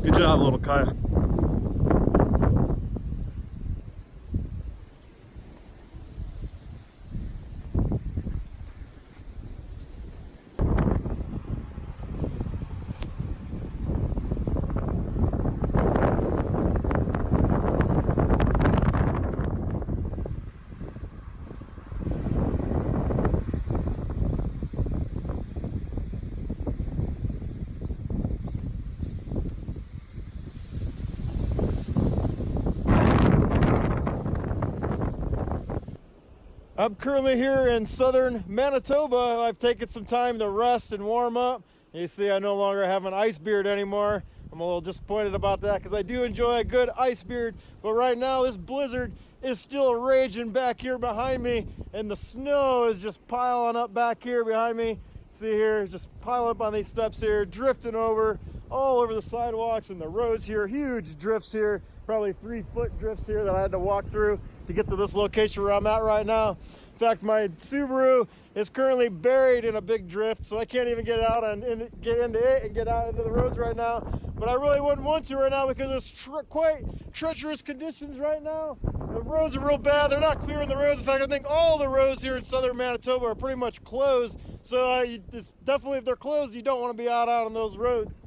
Good job, little Kaya. I'm currently here in southern Manitoba. I've taken some time to rest and warm up. You see, I no longer have an ice beard anymore. I'm a little disappointed about that because I do enjoy a good ice beard. But right now, this blizzard is still raging back here behind me, and the snow is just piling up back here behind me. See here, just piling up on these steps here, drifting over all over the sidewalks and the roads here. Huge drifts here, probably 3-foot drifts here that I had to walk through to get to this location where I'm at right now. In fact, my Subaru is currently buried in a big drift, so I can't even get out and get into it and get out into the roads right now. But I really wouldn't want to right now because it's quite treacherous conditions right now. The roads are real bad. They're not clearing the roads. In fact, I think all the roads here in southern Manitoba are pretty much closed. So definitely, if they're closed, you don't want to be out on those roads.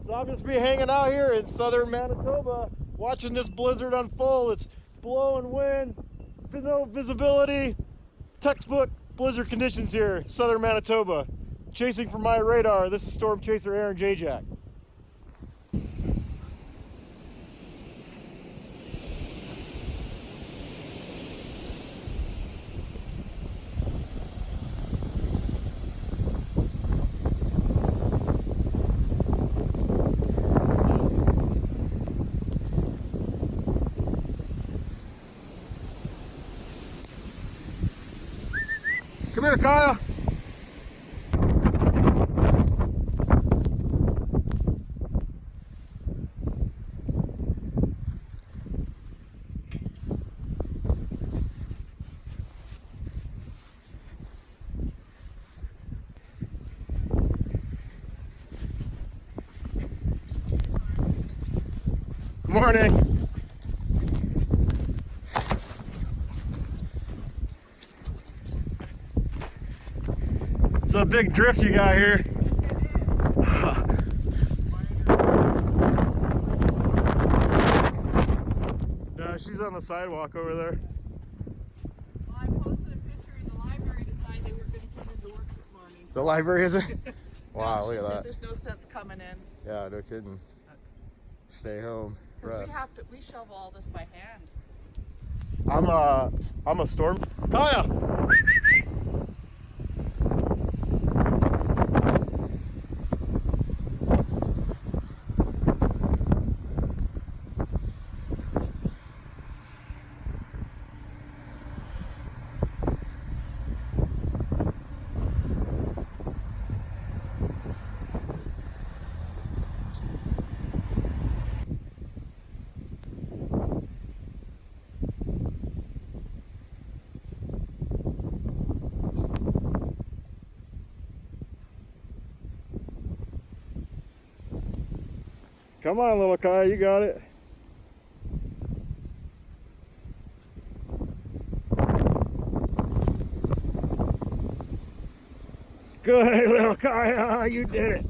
So I'll just be hanging out here in southern Manitoba, watching this blizzard unfold. It's blowing wind, no visibility, textbook blizzard conditions here, southern Manitoba. Chasing from my radar, this is Storm Chaser Aaron Jajak. Come here, Kaya. Good morning. It's a big drift you got here. No, she's on the sidewalk over there. Well, I posted a picture in the library to sign they were going to come into work this morning. The library, is it? Wow, look at that. There's no sense coming in. Yeah, no kidding. Stay home. Because Rest. we shovel all this by hand. I'm a storm. Kaya! Come on, little Kaya, you got it. Good, little Kaya, you did it.